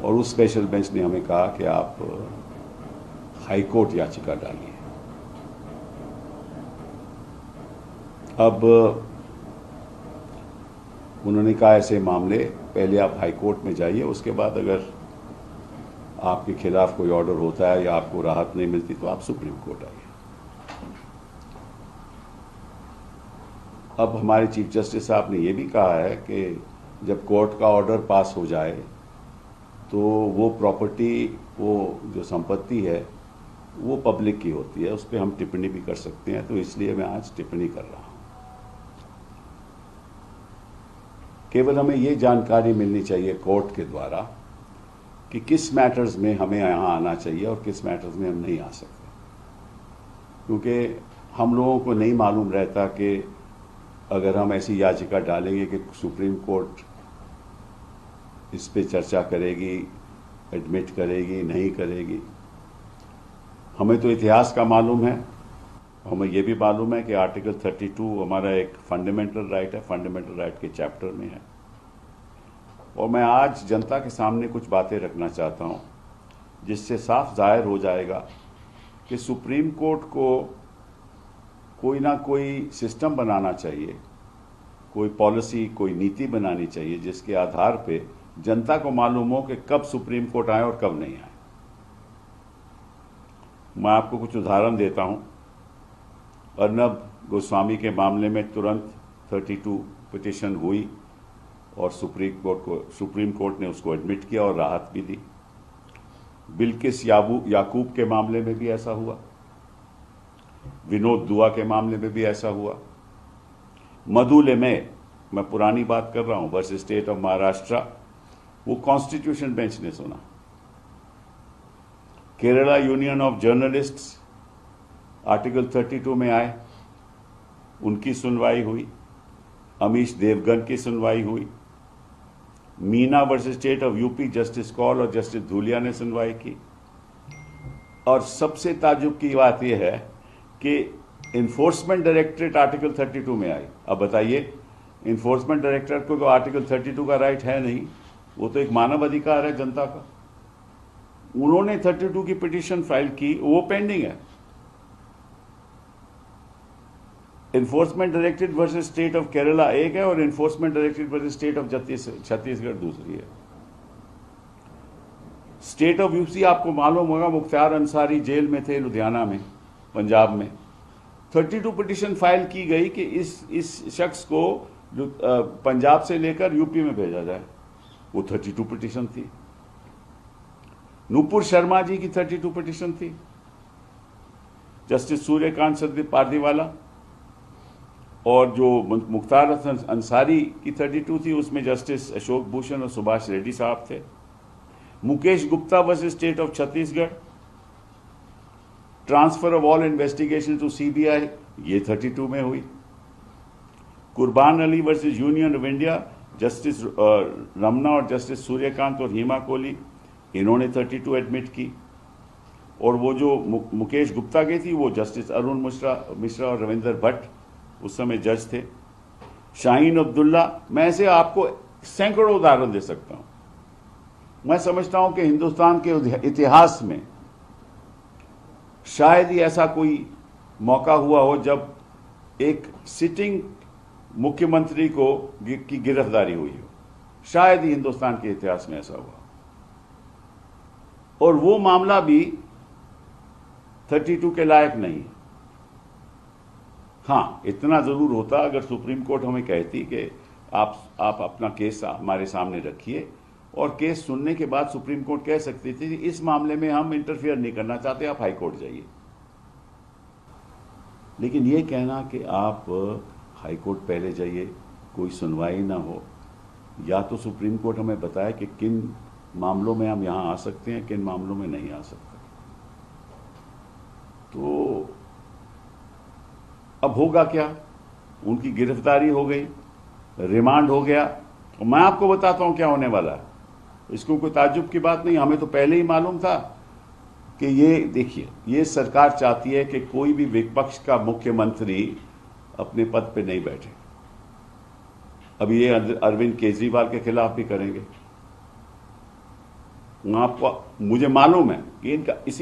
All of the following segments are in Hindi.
और उस स्पेशल बेंच ने हमें कहा कि आप हाई कोर्ट याचिका डालिए। अब उन्होंने कहा ऐसे मामले पहले आप हाई कोर्ट में जाइए, उसके बाद अगर आपके खिलाफ कोई ऑर्डर होता है या आपको राहत नहीं मिलती तो आप सुप्रीम कोर्ट आइए। अब हमारे चीफ जस्टिस साहब ने यह भी कहा है कि जब कोर्ट का ऑर्डर पास हो जाए तो वो प्रॉपर्टी, वो जो संपत्ति है वो पब्लिक की होती है, उस पर हम टिप्पणी भी कर सकते हैं। तो इसलिए मैं आज टिप्पणी कर रहा हूं। केवल हमें ये जानकारी मिलनी चाहिए कोर्ट के द्वारा कि किस मैटर्स में हमें यहाँ आना चाहिए और किस मैटर्स में हम नहीं आ सकते, क्योंकि हम लोगों को नहीं मालूम रहता कि अगर हम ऐसी याचिका डालेंगे कि सुप्रीम कोर्ट इस पे चर्चा करेगी, एडमिट करेगी, नहीं करेगी। हमें तो इतिहास का मालूम है, हमें यह भी मालूम है कि आर्टिकल 32 हमारा एक फंडामेंटल राइट है, फंडामेंटल राइट के चैप्टर में है। और मैं आज जनता के सामने कुछ बातें रखना चाहता हूं जिससे साफ जाहिर हो जाएगा कि सुप्रीम कोर्ट को कोई ना कोई सिस्टम बनाना चाहिए, कोई पॉलिसी, कोई नीति बनानी चाहिए जिसके आधार पे जनता को मालूम हो कि कब सुप्रीम कोर्ट आए और कब नहीं आए। मैं आपको कुछ उदाहरण देता हूं। अर्नब गोस्वामी के मामले में तुरंत 32 पिटीशन हुई और सुप्रीम कोर्ट ने उसको एडमिट किया और राहत भी दी। बिल्किस याकूब के मामले में भी ऐसा हुआ, विनोद दुआ के मामले में भी ऐसा हुआ। मधुले में, मैं पुरानी बात कर रहा हूं, वर्सेस स्टेट ऑफ महाराष्ट्र, वो कॉन्स्टिट्यूशन बेंच ने सुना। Kerala union of journalists article 32 में आए, उनकी सुनवाई हुई। अमीश देवगन की सुनवाई हुई। Meena versus State of UP, justice Kaul और जस्टिस धूलिया ने सुनवाई की। और सबसे ताज्जुब की बात यह है कि इन्फोर्समेंट डायरेक्टरेट आर्टिकल 32 में आई। अब बताइए, इन्फोर्समेंट डायरेक्टरेट को तो आर्टिकल 32 का राइट है नहीं, वो तो एक मानव अधिकार है जनता का। उन्होंने 32 की पिटीशन फाइल की, वो पेंडिंग है। Enforcement directorate versus State of Kerala एक है और enforcement directorate versus State of Chhattisgarh दूसरी है। स्टेट ऑफ यूपी, आपको मालूम होगा, मुख्तार अंसारी जेल में थे लुधियाना में, पंजाब में। 32 पिटीशन फाइल की गई कि इस शख्स को पंजाब से लेकर यूपी में भेजा जाए। वो 32 पिटीशन थी। नूपुर शर्मा जी की 32 पिटीशन थी। जस्टिस सूर्यकांत संदीप पारदीवाला और जो मुख्तार अंसारी की 32 थी, उसमें जस्टिस अशोक भूषण और सुभाष रेड्डी साहब थे। Mukesh Gupta versus State of Chhattisgarh, transfer of all investigation to CBI, ये 32 में हुई। Qurban Ali versus Union of India, justice Ramana और जस्टिस सूर्यकांत और हीमा कोहली, इन्होंने 32 एडमिट की। और वो जो मुकेश गुप्ता की थी, वो जस्टिस अरुण मिश्रा और रविंदर भट्ट उस समय जज थे। शाहीन अब्दुल्ला, मैं ऐसे आपको सैकड़ों उदाहरण दे सकता हूं। मैं समझता हूं कि हिंदुस्तान के इतिहास में शायद ही ऐसा कोई मौका हुआ हो जब एक सिटिंग मुख्यमंत्री की गिरफ्तारी हुई हो। शायद ही हिंदुस्तान के इतिहास में ऐसा हुआ। और वो मामला भी 32 के लायक नहीं। हाँ, इतना जरूर होता अगर सुप्रीम कोर्ट हमें कहती कि आप अपना केस हमारे सामने रखिए, और केस सुनने के बाद सुप्रीम कोर्ट कह सकती थी कि इस मामले में हम इंटरफियर नहीं करना चाहते, आप हाई कोर्ट जाइए। लेकिन ये कहना कि आप हाई कोर्ट पहले जाइए, कोई सुनवाई ना हो, या तो सुप्रीम कोर्ट हमें बताए कि किन मामलों में हम यहां आ सकते हैं, किन मामलों में नहीं आ सकते। तो अब होगा क्या? उनकी गिरफ्तारी हो गई, रिमांड हो गया, और मैं आपको बताता हूं क्या होने वाला है। इसको कोई ताज्जुब की बात नहीं, हमें तो पहले ही मालूम था कि ये देखिए, ये सरकार चाहती है कि कोई भी विपक्ष का मुख्यमंत्री अपने पद पे नहीं बैठे। अब ये अरविंद केजरीवाल के खिलाफ भी करेंगे। आपको मुझे मालूम है कि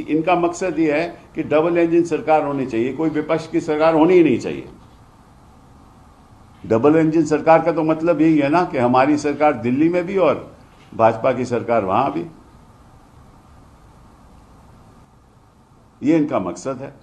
इनका मकसद ये है कि डबल इंजन सरकार होनी चाहिए, कोई विपक्ष की सरकार होनी ही नहीं चाहिए। डबल इंजन सरकार का तो मतलब यही है ना कि हमारी सरकार दिल्ली में भी और भाजपा की सरकार वहां भी, ये इनका मकसद है।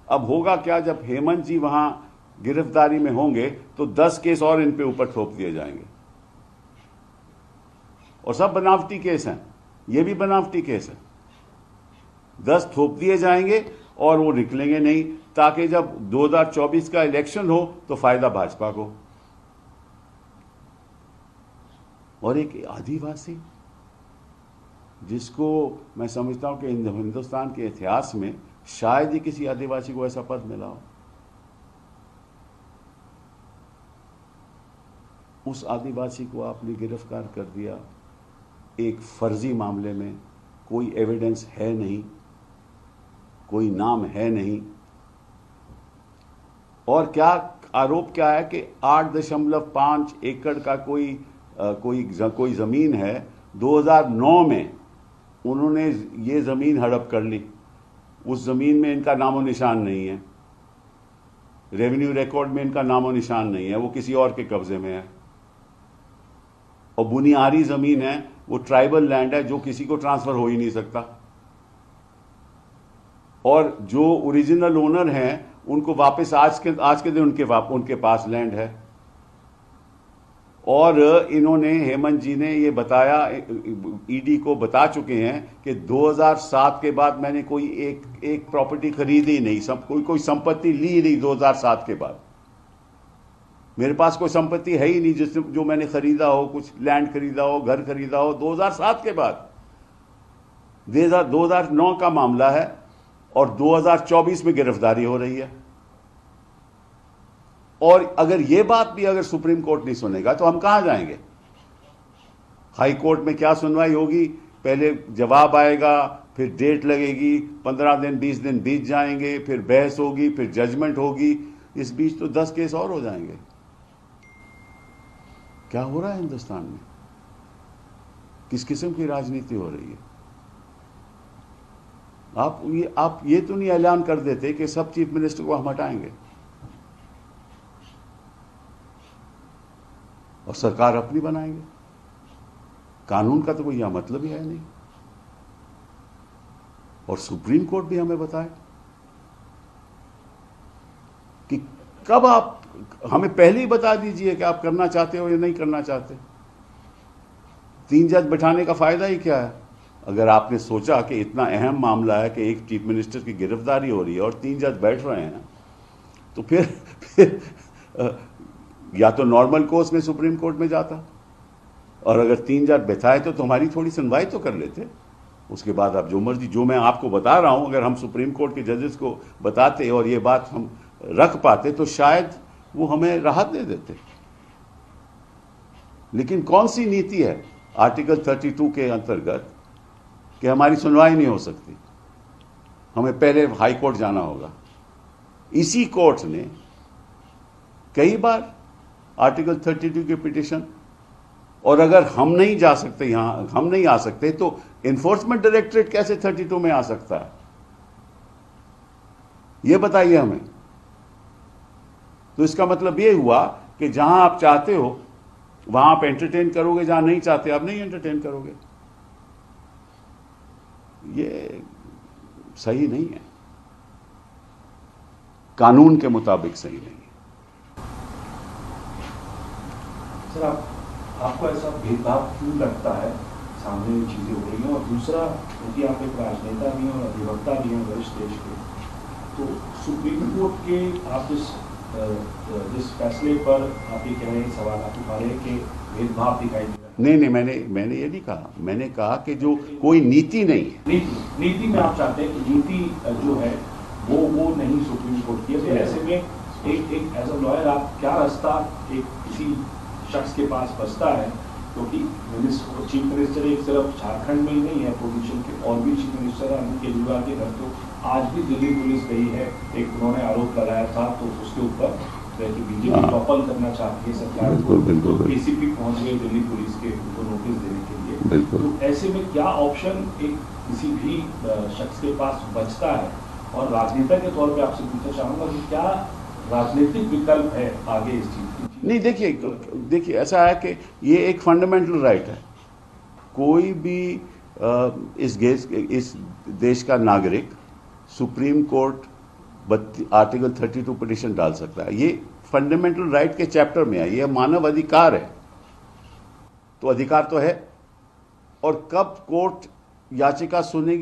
अब होगा क्या, जब हेमंत जी वहां गिरफ्तारी में होंगे तो 10 केस और इन पे ऊपर थोप दिए जाएंगे, और सब बनावटी केस हैं, ये भी बनावटी केस है। 10 थोप दिए जाएंगे और वो निकलेंगे नहीं, ताकि जब 2024 का इलेक्शन हो तो फायदा भाजपा को। और एक आदिवासी जिसको मैं समझता हूं कि हिंदुस्तान के इतिहास में शायद ही किसी आदिवासी को ऐसा पद मिला हो, उस आदिवासी को आपने गिरफ्तार कर दिया एक फर्जी मामले में। कोई एविडेंस है नहीं, कोई नाम है नहीं, और क्या आरोप क्या है कि 8.5 एकड़ का कोई जमीन है। 2009 में उन्होंने ये जमीन हड़प कर ली, उस जमीन में इनका नामो निशान नहीं है, रेवेन्यू रिकॉर्ड में इनका नामो निशान नहीं है, वो किसी और के कब्जे में है। और बुनियादी जमीन है, वो ट्राइबल लैंड है जो किसी को ट्रांसफर हो ही नहीं सकता। और जो ओरिजिनल ओनर हैं उनको वापस आज के दिन उनके पास लैंड है। और इन्होंने, हेमंत जी ने ये बताया, ईडी को बता चुके हैं कि 2007 के बाद मैंने कोई एक प्रॉपर्टी खरीदी नहीं, कोई संपत्ति ली नहीं। 2007 के बाद मेरे पास कोई संपत्ति है ही नहीं जो मैंने खरीदा हो, कुछ लैंड खरीदा हो, घर खरीदा हो 2007 के बाद। 2009 का मामला है और 2024 में गिरफ्तारी हो रही है। और अगर ये बात भी अगर सुप्रीम कोर्ट नहीं सुनेगा तो हम कहां जाएंगे? हाई कोर्ट में क्या सुनवाई होगी, पहले जवाब आएगा, फिर डेट लगेगी, 15 दिन 20 दिन बीत जाएंगे, फिर बहस होगी, फिर जजमेंट होगी, इस बीच तो 10 केस और हो जाएंगे। क्या हो रहा है हिंदुस्तान में? किस किस्म की राजनीति हो रही है? आप ये तो नहीं ऐलान कर देते कि सब चीफ मिनिस्टर को हम हटाएंगे और सरकार अपनी बनाएंगे। कानून का तो कोई यह मतलब ही है नहीं। और सुप्रीम कोर्ट भी हमें बताए कि कब आप, हमें पहले ही बता दीजिए कि आप करना चाहते हो या नहीं करना चाहते। 3 जज बैठाने का फायदा ही क्या है? अगर आपने सोचा कि इतना अहम मामला है कि एक चीफ मिनिस्टर की गिरफ्तारी हो रही है और 3 जज बैठ रहे हैं, तो फिर या तो नॉर्मल कोर्स में सुप्रीम कोर्ट में जाता, और अगर 3 जज बैठाए तो हमारी थोड़ी सुनवाई तो कर लेते। उसके बाद आप जो मर्जी, जो मैं आपको बता रहा हूं, अगर हम सुप्रीम कोर्ट के जजेस को बताते और ये बात हम रख पाते तो शायद वो हमें राहत दे देते। लेकिन कौन सी नीति है आर्टिकल 32 के अंतर्गत कि हमारी सुनवाई नहीं हो सकती, हमें पहले हाई कोर्ट जाना होगा। इसी कोर्ट ने कई बार आर्टिकल 32 के पिटीशन, और अगर हम नहीं जा सकते, यहां हम नहीं आ सकते, तो एनफोर्समेंट डायरेक्टरेट कैसे 32 में आ सकता है? यह बताइए हमें। तो इसका मतलब यह हुआ कि जहां आप चाहते हो वहां आप एंटरटेन करोगे, जहां नहीं चाहते आप नहीं एंटरटेन करोगे। ये सही नहीं है, कानून के मुताबिक सही नहीं है। सर, आपको ऐसा भेदभाव क्यों लगता है? सामने ये चीजें हो रही हैं, और दूसरा, क्योंकि आप एक राजनेता भी हैं और अधिवक्ता भी हैं वरिष्ठ देश के, तो सुप्रीम कोर्ट के आप जिस फैसले पर आप ये कह रहे हैं, सवाल आप उठा रहे हैं कि भेदभाव दिखाई दे रहा है। नहीं, मैंने ये नहीं कहा। मैंने कहा कि जो कोई नीति नहीं है, नीति में आप चाहते हैं कि नीति जो है वो नहीं सुप्रीम कोर्ट की है। तो ऐसे में एक एज अ लॉयर आप क्या रास्ता एक किसी शख्स के पास बचता है, क्योंकि चीफ मिनिस्टर एक सिर्फ झारखंड में ही नहीं है पोजीशन के, और भी चीफ मिनिस्टर है। अरविंद केजरीवाल के घर तो आज भी दिल्ली पुलिस गई है, एक उन्होंने आरोप लगाया था तो उसके ऊपर कि बीजेपी टॉपल करना चाहती है सरकार को, तो एसीपी पहुंच गए दिल्ली पुलिस के, उनको नोटिस देने के लिए। बिल्कुल। तो ऐसे में क्या ऑप्शन एक किसी भी शख्स के पास बचता है? और राजनेता के तौर पे आपसे पूछना चाहूंगा कि क्या राजनीतिक विकल्प है आगे इस चीज की? नहीं, देखिए ऐसा है कि ये एक फंडामेंटल राइट है। कोई भी इस देश का नागरिक सुप्रीम कोर्ट आर्टिकल 32 पिटीशन डाल सकता है। ये फंडामेंटल राइट के चैप्टर में है, ये मानव अधिकार है। तो अधिकार तो है, और कब कोर्ट याचिका सुनेगी